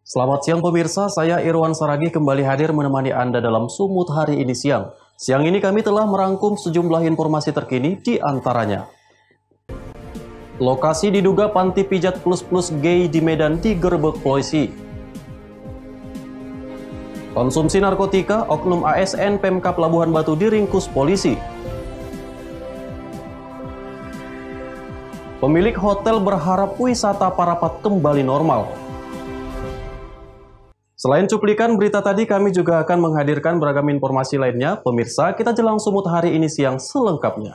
Selamat siang pemirsa, saya Irwan Saragi kembali hadir menemani Anda dalam Sumut hari ini siang. Siang ini kami telah merangkum sejumlah informasi terkini di antaranya. Lokasi diduga panti pijat plus-plus gay di Medan digerebek polisi. Konsumsi narkotika, oknum ASN Pemkab Labuhan Batu diringkus polisi. Pemilik hotel berharap wisata Parapat kembali normal. Selain cuplikan berita tadi, kami juga akan menghadirkan beragam informasi lainnya. Pemirsa, kita jelang Sumut hari ini siang selengkapnya.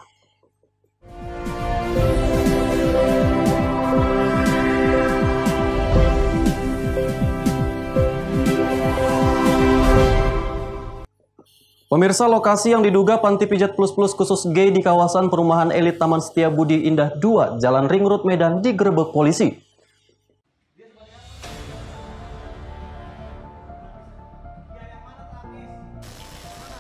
Pemirsa, lokasi yang diduga panti pijat plus-plus khusus gay di kawasan perumahan elit Taman Setiabudi Indah 2, Jalan Ring Road Medan digerebek polisi.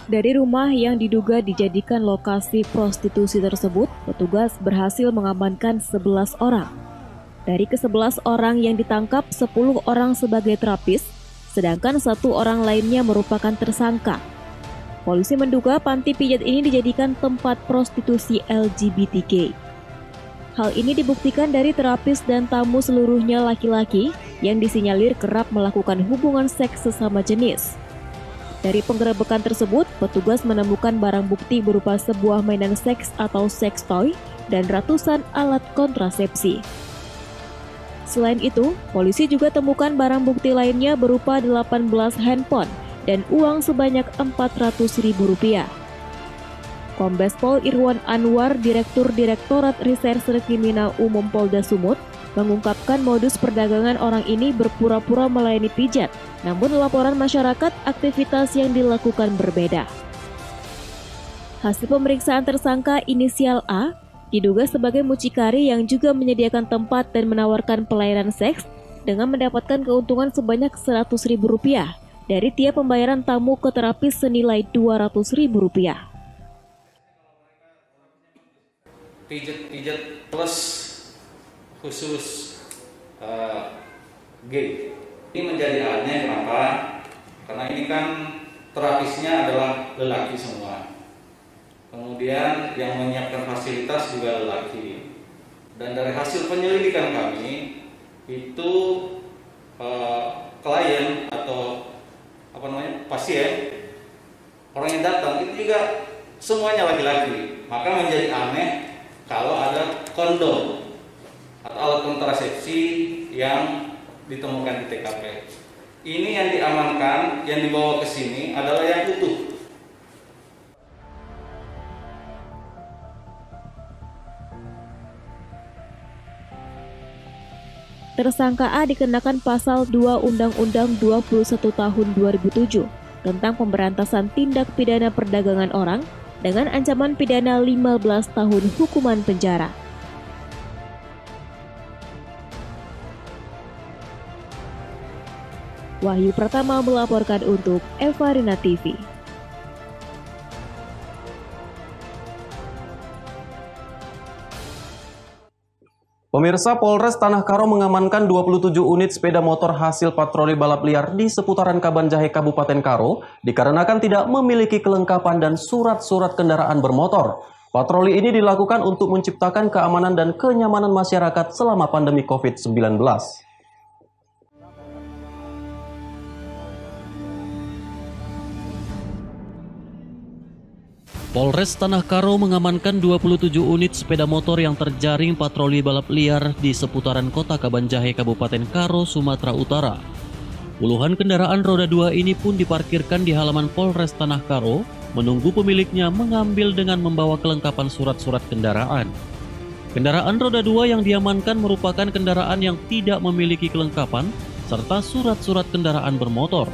Dari rumah yang diduga dijadikan lokasi prostitusi tersebut, petugas berhasil mengamankan 11 orang. Dari ke-11 orang yang ditangkap, 10 orang sebagai terapis, sedangkan 1 orang lainnya merupakan tersangka. Polisi menduga panti pijat ini dijadikan tempat prostitusi LGBTQ. Hal ini dibuktikan dari terapis dan tamu seluruhnya laki-laki yang disinyalir kerap melakukan hubungan seks sesama jenis. Dari penggerebekan tersebut, petugas menemukan barang bukti berupa sebuah mainan seks atau sex toy dan ratusan alat kontrasepsi. Selain itu, polisi juga temukan barang bukti lainnya berupa 18 handphone dan uang sebanyak Rp400.000. Kombes Pol Irwan Anwar, Direktur Direktorat Reserse Kriminal Umum Polda Sumut, mengungkapkan modus perdagangan orang ini berpura-pura melayani pijat, namun laporan masyarakat aktivitas yang dilakukan berbeda. Hasil pemeriksaan tersangka inisial A diduga sebagai mucikari yang juga menyediakan tempat dan menawarkan pelayanan seks dengan mendapatkan keuntungan sebanyak Rp100.000 dari tiap pembayaran tamu ke terapis senilai Rp200.000. Pijat plus khusus gay. Ini menjadi aneh kenapa? Karena ini kan terapisnya adalah lelaki semua. Kemudian yang menyiapkan fasilitas juga lelaki. Dan dari hasil penyelidikan kami itu klien atau pasien, orang yang datang itu juga semuanya laki-laki. Maka menjadi aneh kalau ada kondom atau alat kontrasepsi yang ditemukan di TKP. Ini yang diamankan, yang dibawa ke sini adalah yang utuh. Tersangka A dikenakan pasal 2 Undang-Undang 21 tahun 2007 tentang pemberantasan tindak pidana perdagangan orang dengan ancaman pidana 15 tahun hukuman penjara. Wahyu Pratama melaporkan untuk Evarina TV. Pemirsa, Polres Tanah Karo mengamankan 27 unit sepeda motor hasil patroli balap liar di seputaran Kabanjahe Kabupaten Karo dikarenakan tidak memiliki kelengkapan dan surat-surat kendaraan bermotor. Patroli ini dilakukan untuk menciptakan keamanan dan kenyamanan masyarakat selama pandemi COVID-19. Polres Tanah Karo mengamankan 27 unit sepeda motor yang terjaring patroli balap liar di seputaran kota Kabanjahe, Kabupaten Karo, Sumatera Utara. Puluhan kendaraan roda 2 ini pun diparkirkan di halaman Polres Tanah Karo, menunggu pemiliknya mengambil dengan membawa kelengkapan surat-surat kendaraan. Kendaraan roda 2 yang diamankan merupakan kendaraan yang tidak memiliki kelengkapan serta surat-surat kendaraan bermotor.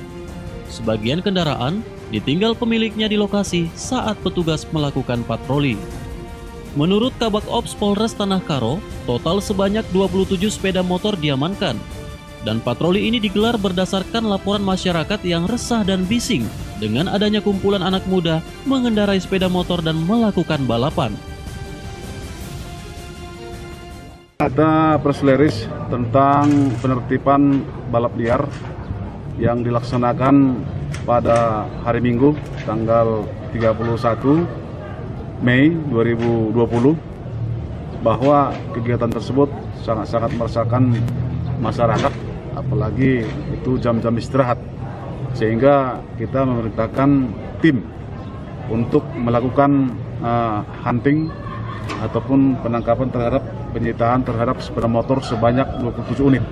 Sebagian kendaraan ditinggal pemiliknya di lokasi saat petugas melakukan patroli. Menurut Kabak Ops Polres Tanah Karo, total sebanyak 27 sepeda motor diamankan. Dan patroli ini digelar berdasarkan laporan masyarakat yang resah dan bising dengan adanya kumpulan anak muda mengendarai sepeda motor dan melakukan balapan. Ada press release tentang penertiban balap liar yang dilaksanakan pada hari Minggu tanggal 31 Mei 2020, bahwa kegiatan tersebut sangat-sangat meresahkan masyarakat, apalagi itu jam-jam istirahat, sehingga kita memerintahkan tim untuk melakukan hunting ataupun penangkapan terhadap penyitaan terhadap sepeda motor sebanyak 27 unit.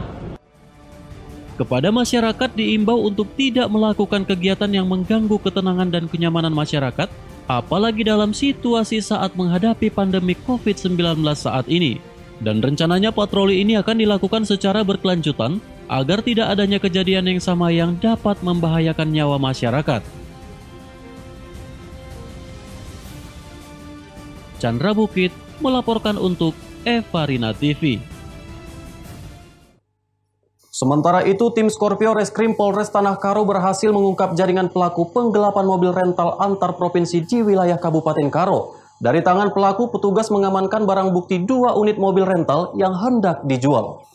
Kepada masyarakat diimbau untuk tidak melakukan kegiatan yang mengganggu ketenangan dan kenyamanan masyarakat, apalagi dalam situasi saat menghadapi pandemi COVID-19 saat ini. Dan rencananya patroli ini akan dilakukan secara berkelanjutan agar tidak adanya kejadian yang sama yang dapat membahayakan nyawa masyarakat. Chandra Bukit melaporkan untuk Evarina TV. Sementara itu, tim Scorpio Reskrim Polres Tanah Karo berhasil mengungkap jaringan pelaku penggelapan mobil rental antar provinsi di wilayah Kabupaten Karo. Dari tangan pelaku, petugas mengamankan barang bukti 2 unit mobil rental yang hendak dijual.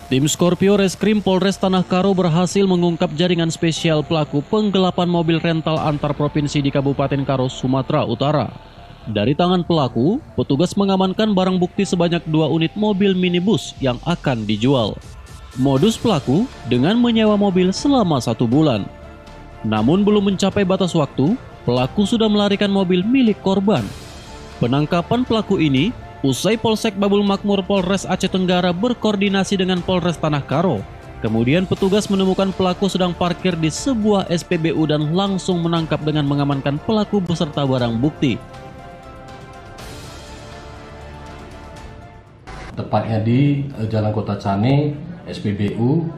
Tim Scorpio Reskrim Polres Tanah Karo berhasil mengungkap jaringan spesial pelaku penggelapan mobil rental antar provinsi di Kabupaten Karo, Sumatera Utara. Dari tangan pelaku, petugas mengamankan barang bukti sebanyak 2 unit mobil minibus yang akan dijual. Modus pelaku dengan menyewa mobil selama 1 bulan. Namun belum mencapai batas waktu, pelaku sudah melarikan mobil milik korban. Penangkapan pelaku ini usai Polsek Babul Makmur Polres Aceh Tenggara berkoordinasi dengan Polres Tanah Karo. Kemudian petugas menemukan pelaku sedang parkir di sebuah SPBU dan langsung menangkap dengan mengamankan pelaku beserta barang bukti. Tepatnya di Jalan Kota Cane, SPBU,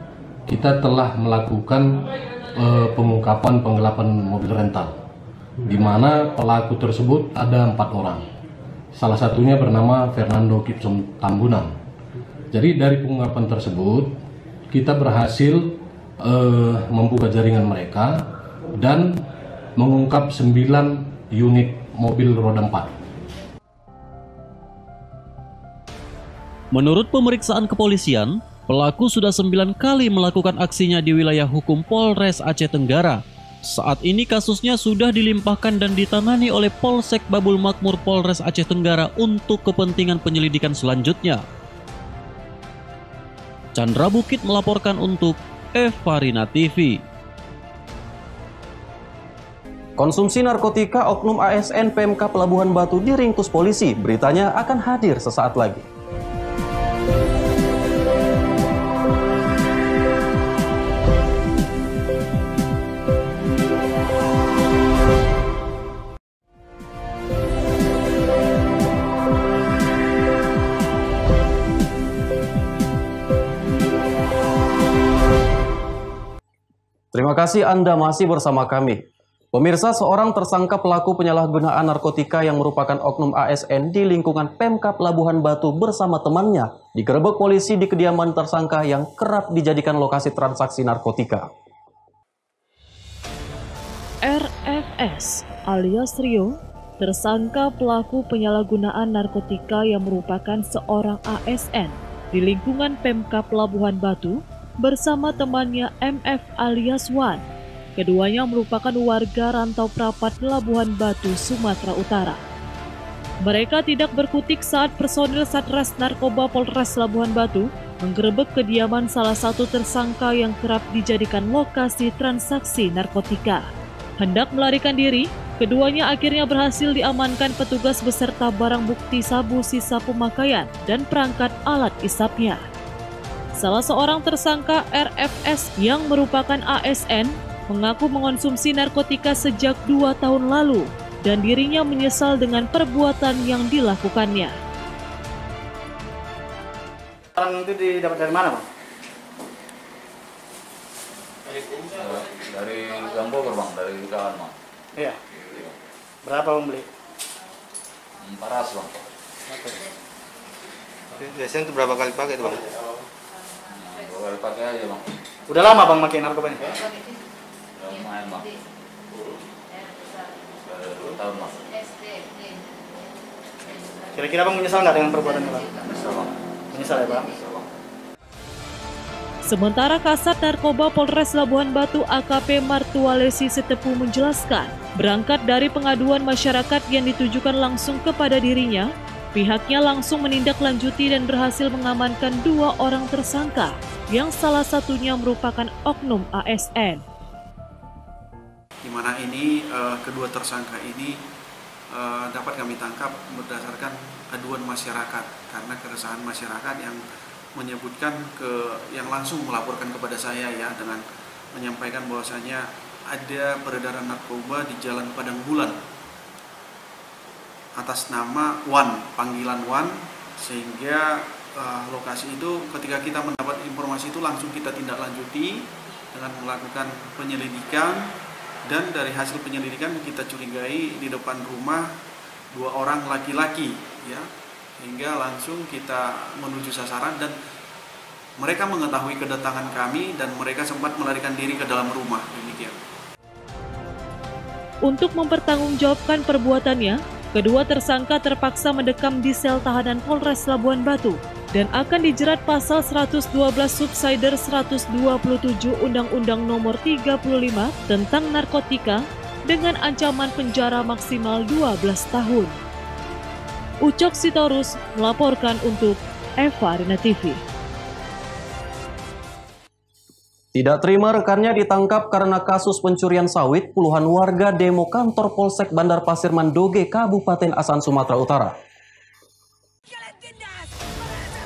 kita telah melakukan pengungkapan penggelapan mobil rental, di mana pelaku tersebut ada 4 orang. Salah satunya bernama Fernando Gibson Tambunan. Jadi dari pengungkapan tersebut kita berhasil membuka jaringan mereka dan mengungkap 9 unit mobil roda 4. Menurut pemeriksaan kepolisian, pelaku sudah 9 kali melakukan aksinya di wilayah hukum Polres Aceh Tenggara. Saat ini kasusnya sudah dilimpahkan dan ditangani oleh Polsek Babul Makmur Polres Aceh Tenggara untuk kepentingan penyelidikan selanjutnya. Chandra Bukit melaporkan untuk Evarina TV. Konsumsi narkotika oknum ASN PMK Pelabuhan Batu diringkus polisi. Beritanya akan hadir sesaat lagi. Terima kasih Anda masih bersama kami. Pemirsa, seorang tersangka pelaku penyalahgunaan narkotika yang merupakan oknum ASN di lingkungan Pemkab Labuhan Batu bersama temannya digerebek polisi di kediaman tersangka yang kerap dijadikan lokasi transaksi narkotika. RFS alias Rio, tersangka pelaku penyalahgunaan narkotika yang merupakan seorang ASN di lingkungan Pemkab Labuhan Batu bersama temannya MF alias Wan. Keduanya merupakan warga rantau Prapat Labuhan Batu, Sumatera Utara. Mereka tidak berkutik saat personil Satres Narkoba Polres Labuhan Batu menggerebek kediaman salah satu tersangka yang kerap dijadikan lokasi transaksi narkotika. Hendak melarikan diri, keduanya akhirnya berhasil diamankan petugas beserta barang bukti sabu sisa pemakaian dan perangkat alat isapnya. Salah seorang tersangka RFS yang merupakan ASN mengaku mengonsumsi narkotika sejak 2 tahun lalu dan dirinya menyesal dengan perbuatan yang dilakukannya. Barang itu didapat dari mana, Bang? Dari Gambogor, Bang, dari kawan, Bang. Iya. Berapa Bang beli? 400, Bang. Biasanya itu berapa kali pakai itu, Bang? 2 kali pakai aja, Bang. Udah lama Bang pakai narkoba ini? Udah lumayan, Bang. Sudah 2 tahun, Bang. Kira-kira Bang menyesal nggak dengan perbuatannya, Bang? Menyesal, Bang. Menyesal ya, Bang? Menyesal, Bang. Sementara Kasat Narkoba Polres Labuhan Batu AKP Martualesi Setepu menjelaskan, berangkat dari pengaduan masyarakat yang ditujukan langsung kepada dirinya, pihaknya langsung menindaklanjuti dan berhasil mengamankan 2 orang tersangka, yang salah satunya merupakan oknum ASN. Di mana ini kedua tersangka ini dapat kami tangkap berdasarkan aduan masyarakat, karena keresahan masyarakat yang menyebutkan yang langsung melaporkan kepada saya ya, dengan menyampaikan bahwasanya ada peredaran narkoba di Jalan Padang Bulan atas nama Wan, panggilan Wan, sehingga lokasi itu ketika kita mendapat informasi itu langsung kita tindak lanjuti dengan melakukan penyelidikan, dan dari hasil penyelidikan kita curigai di depan rumah 2 orang laki-laki ya, hingga langsung kita menuju sasaran dan mereka mengetahui kedatangan kami dan mereka sempat melarikan diri ke dalam rumah. Demikian. Untuk mempertanggungjawabkan perbuatannya, kedua tersangka terpaksa mendekam di sel tahanan Polres Labuhan Batu dan akan dijerat pasal 112 Subsider 127 Undang-Undang Nomor 35 tentang narkotika dengan ancaman penjara maksimal 12 tahun. Ucok Sitorus melaporkan untuk Eva Arena TV. Tidak terima rekannya ditangkap karena kasus pencurian sawit, puluhan warga demo kantor Polsek Bandar Pasir Mandoge, Kabupaten Asahan, Sumatera Utara.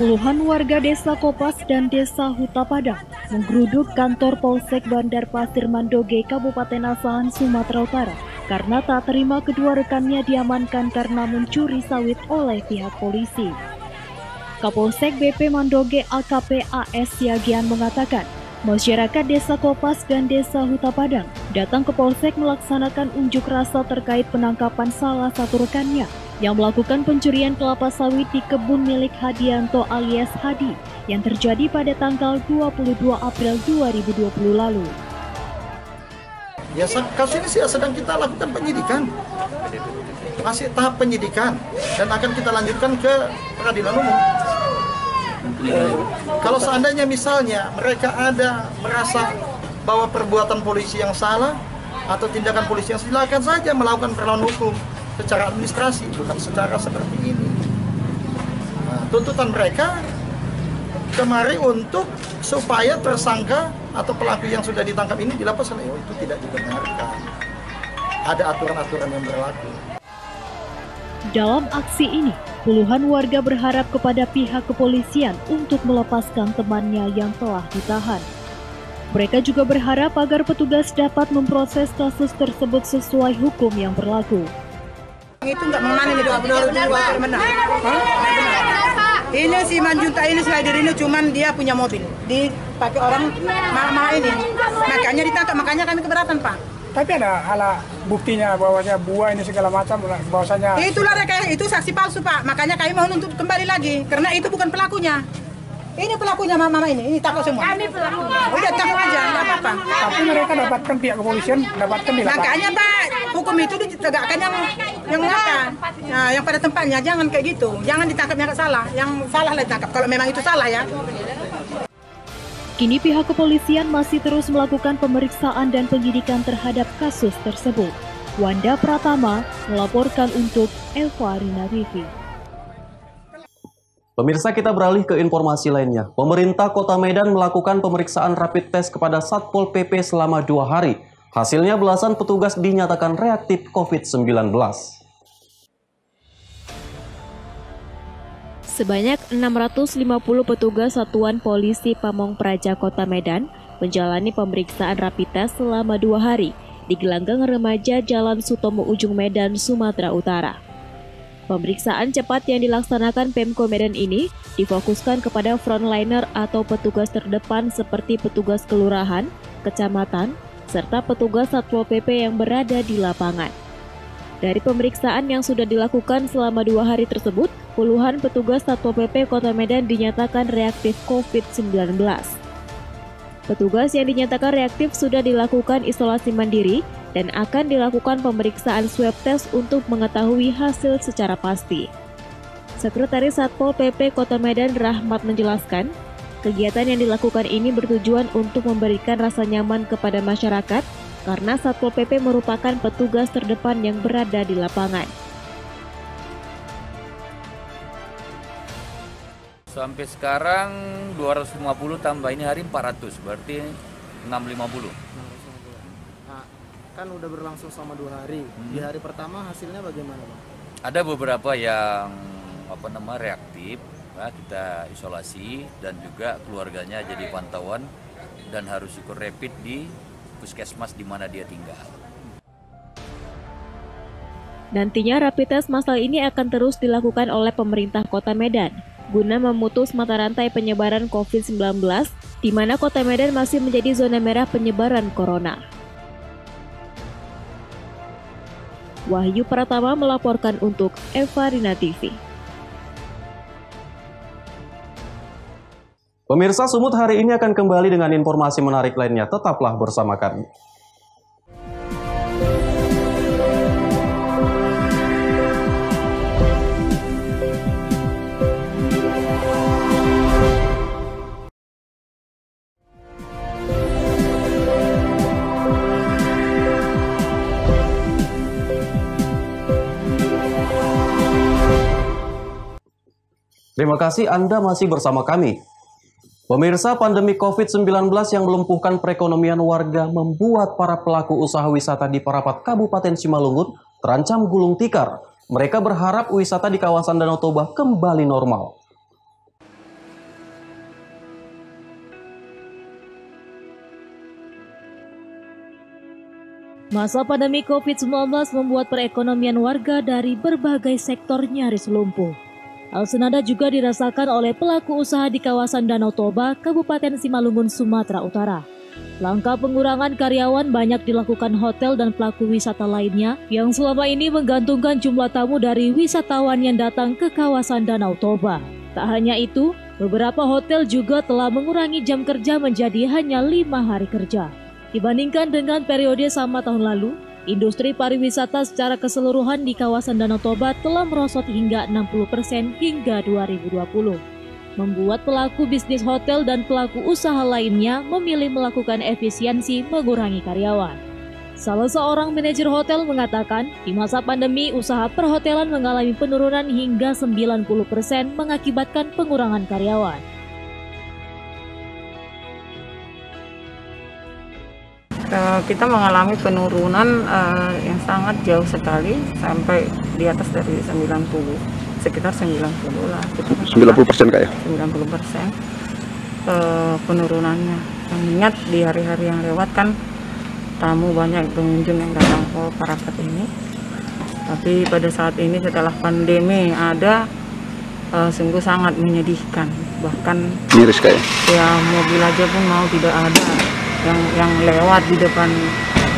Puluhan warga Desa Kopas dan Desa Huta Padang menggeruduk kantor Polsek Bandar Pasir Mandoge, Kabupaten Asahan, Sumatera Utara karena tak terima kedua rekannya diamankan karena mencuri sawit oleh pihak polisi. Kapolsek BP Mandoge AKP AS Siagian mengatakan, masyarakat Desa Kopas dan Desa Huta Padang datang ke Polsek melaksanakan unjuk rasa terkait penangkapan salah satu rekannya yang melakukan pencurian kelapa sawit di kebun milik Hadianto alias Hadi yang terjadi pada tanggal 22 April 2020 lalu. Ya, kasus ini sedang kita lakukan penyidikan, masih tahap penyidikan dan akan kita lanjutkan ke pengadilan umum. Kalau seandainya misalnya mereka ada merasa bahwa perbuatan polisi yang salah atau tindakan polisi yang silakan saja melakukan perlawanan hukum secara administrasi, bukan secara seperti ini. Nah, tuntutan mereka kemari untuk supaya tersangka atau pelaku yang sudah ditangkap ini dilepas oleh itu tidak dibenarkan. Ada aturan-aturan yang berlaku. Dalam aksi ini, puluhan warga berharap kepada pihak kepolisian untuk melepaskan temannya yang telah ditahan. Mereka juga berharap agar petugas dapat memproses kasus tersebut sesuai hukum yang berlaku. Itu nggak mengenai ini dua menang. Ini si Manjunta ini slider ini cuman dia punya mobil, dipakai orang mama ini, makanya ditangkap, makanya kami keberatan Pak. Tapi ada ala buktinya bahwasanya buah ini segala macam, bahwasanya itulah rekayasa, itu saksi palsu Pak, makanya kami mau nuntut kembali lagi karena itu bukan pelakunya. Ini pelakunya mama ini tangkap semua. Kami pelakunya. Udah tangkap aja, nggak apa-apa. Tapi mereka dapatkan pihak kepolisian, dapatkan di lapangan. Makanya Pak, hukum itu ditegakkan yang apa? Nah, yang pada tempatnya, jangan kayak gitu. Jangan ditangkap yang salah, yang salah lah ditangkap. Kalau memang itu salah ya. Kini pihak kepolisian masih terus melakukan pemeriksaan dan penyidikan terhadap kasus tersebut. Wanda Pratama melaporkan untuk Eva Arena TV. Pemirsa, kita beralih ke informasi lainnya. Pemerintah Kota Medan melakukan pemeriksaan rapid test kepada Satpol PP selama 2 hari. Hasilnya belasan petugas dinyatakan reaktif COVID-19. Sebanyak 650 petugas Satuan Polisi Pamong Praja Kota Medan menjalani pemeriksaan rapid test selama 2 hari di gelanggang remaja Jalan Sutomo Ujung Medan, Sumatera Utara. Pemeriksaan cepat yang dilaksanakan Pemko Medan ini difokuskan kepada frontliner atau petugas terdepan seperti petugas kelurahan, kecamatan, serta petugas Satpol PP yang berada di lapangan. Dari pemeriksaan yang sudah dilakukan selama 2 hari tersebut, puluhan petugas Satpol PP Kota Medan dinyatakan reaktif COVID-19. Petugas yang dinyatakan reaktif sudah dilakukan isolasi mandiri dan akan dilakukan pemeriksaan swab test untuk mengetahui hasil secara pasti. Sekretaris Satpol PP Kota Medan Rahmat menjelaskan, Kegiatan yang dilakukan ini bertujuan untuk memberikan rasa nyaman kepada masyarakat karena Satpol PP merupakan petugas terdepan yang berada di lapangan. Sampai sekarang 250 tambah ini hari 400, berarti 650. Nah, kan udah berlangsung selama 2 hari. Di hari pertama hasilnya bagaimana, Bang? Ada beberapa yang reaktif, nah, kita isolasi dan juga keluarganya jadi pantauan dan harus ikut rapid di puskesmas di mana dia tinggal. Nantinya rapid test massal ini akan terus dilakukan oleh pemerintah Kota Medan guna memutus mata rantai penyebaran COVID-19 di mana Kota Medan masih menjadi zona merah penyebaran corona. Wahyu Pratama melaporkan untuk Eva Rina TV. Pemirsa, Sumut hari ini akan kembali dengan informasi menarik lainnya. Tetaplah bersama kami. Terima kasih Anda masih bersama kami. Pemirsa, pandemi COVID-19 yang melumpuhkan perekonomian warga membuat para pelaku usaha wisata di Parapat, Kabupaten Simalungun terancam gulung tikar. Mereka berharap wisata di kawasan Danau Toba kembali normal. Masa pandemi COVID-19 membuat perekonomian warga dari berbagai sektor nyaris lumpuh. Hal senada juga dirasakan oleh pelaku usaha di kawasan Danau Toba, Kabupaten Simalungun, Sumatera Utara. Langkah pengurangan karyawan banyak dilakukan hotel dan pelaku wisata lainnya yang selama ini menggantungkan jumlah tamu dari wisatawan yang datang ke kawasan Danau Toba. Tak hanya itu, beberapa hotel juga telah mengurangi jam kerja menjadi hanya 5 hari kerja. Dibandingkan dengan periode sama tahun lalu, industri pariwisata secara keseluruhan di kawasan Danau Toba telah merosot hingga 60% hingga 2020. Membuat pelaku bisnis hotel dan pelaku usaha lainnya memilih melakukan efisiensi mengurangi karyawan. Salah seorang manajer hotel mengatakan, di masa pandemi usaha perhotelan mengalami penurunan hingga 90% mengakibatkan pengurangan karyawan. Kita mengalami penurunan yang sangat jauh sekali sampai di atas dari 90, sekitar 90 lah. 90% Kak ya? 90% penurunannya. Mengingat di hari-hari yang lewat kan tamu banyak pengunjung yang datang ke Parapat ini. Tapi pada saat ini setelah pandemi ada sungguh sangat menyedihkan. Bahkan miris Kak ya mobil aja pun mau tidak ada. Yang lewat di depan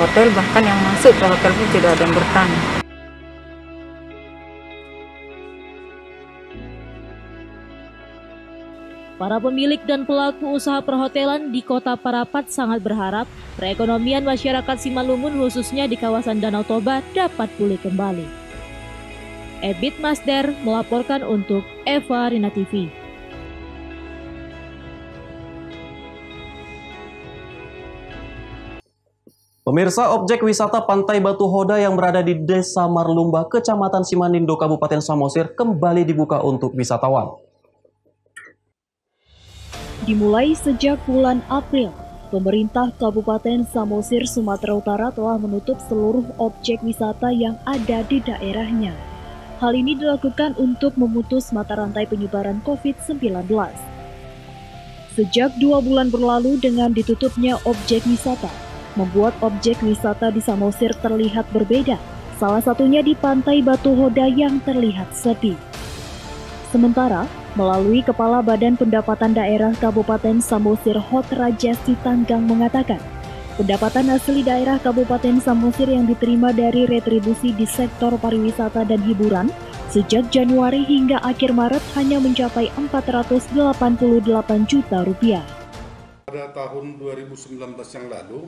hotel, bahkan yang masuk ke hotel pun tidak ada yang bertanya. Para pemilik dan pelaku usaha perhotelan di Kota Parapat sangat berharap perekonomian masyarakat Simalungun khususnya di kawasan Danau Toba dapat pulih kembali. Ebit Masder melaporkan untuk Eva Rina TV. Pemirsa, objek wisata Pantai Batu Hoda yang berada di Desa Marlumba, Kecamatan Simanindo, Kabupaten Samosir kembali dibuka untuk wisatawan. Dimulai sejak bulan April, pemerintah Kabupaten Samosir, Sumatera Utara telah menutup seluruh objek wisata yang ada di daerahnya. Hal ini dilakukan untuk memutus mata rantai penyebaran COVID-19. Sejak 2 bulan berlalu dengan ditutupnya objek wisata, membuat objek wisata di Samosir terlihat berbeda, salah satunya di Pantai Batu Hoda yang terlihat sepi. Sementara, melalui Kepala Badan Pendapatan Daerah Kabupaten Samosir Hotraja Sitanggang mengatakan, pendapatan asli daerah Kabupaten Samosir yang diterima dari retribusi di sektor pariwisata dan hiburan sejak Januari hingga akhir Maret hanya mencapai 488 juta rupiah. Pada tahun 2019 yang lalu,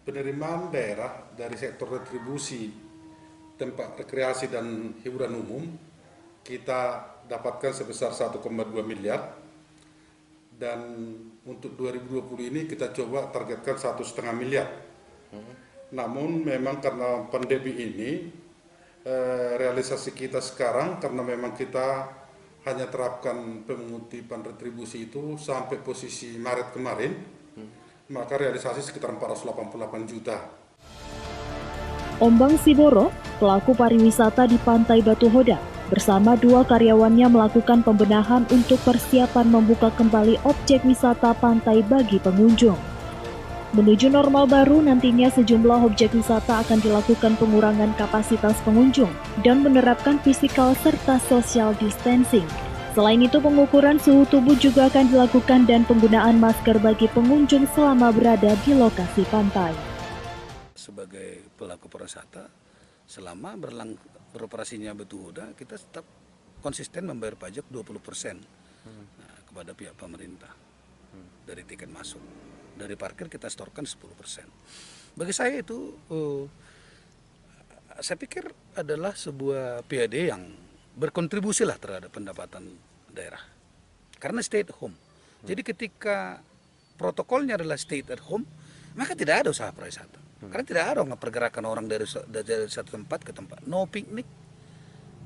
penerimaan daerah dari sektor retribusi tempat rekreasi dan hiburan umum kita dapatkan sebesar 1,2 miliar dan untuk 2020 ini kita coba targetkan 1,5 miliar. Namun memang karena pandemi ini realisasi kita sekarang karena memang kita hanya terapkan pengutipan retribusi itu sampai posisi Maret kemarin, maka realisasi sekitar 488 juta. Ombang Siboro, pelaku pariwisata di Pantai Batu Hoda, bersama 2 karyawannya melakukan pembenahan untuk persiapan membuka kembali objek wisata pantai bagi pengunjung. Menuju normal baru, nantinya sejumlah objek wisata akan dilakukan pengurangan kapasitas pengunjung dan menerapkan physical serta social distancing. Selain itu, pengukuran suhu tubuh juga akan dilakukan dan penggunaan masker bagi pengunjung selama berada di lokasi pantai. Sebagai pelaku pariwisata, selama beroperasinya Batu Hoda, kita tetap konsisten membayar pajak 20% kepada pihak pemerintah dari tiket masuk. Dari parkir kita setorkan 10%. Bagi saya itu, saya pikir adalah sebuah PAD yang berkontribusi lah terhadap pendapatan daerah. Karena stay at home. Jadi ketika protokolnya adalah stay at home, maka tidak ada usaha pariwisata. Karena tidak ada pergerakan orang dari satu tempat ke tempat. No piknik,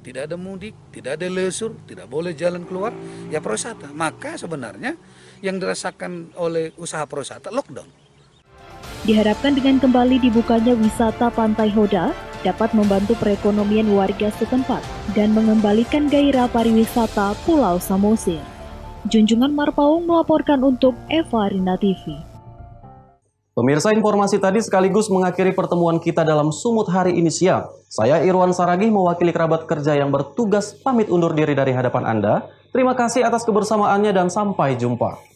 tidak ada mudik, tidak ada lesur, tidak boleh jalan keluar, ya pariwisata. Maka sebenarnya yang dirasakan oleh usaha pariwisata lockdown. Diharapkan dengan kembali dibukanya wisata Pantai Hoda dapat membantu perekonomian warga setempat dan mengembalikan gairah pariwisata Pulau Samosir. Junjungan Marpaung melaporkan untuk Eva Rinda TV. Pemirsa, informasi tadi sekaligus mengakhiri pertemuan kita dalam Sumut hari ini siang. Saya Irwan Saragih mewakili kerabat kerja yang bertugas pamit undur diri dari hadapan Anda. Terima kasih atas kebersamaannya dan sampai jumpa.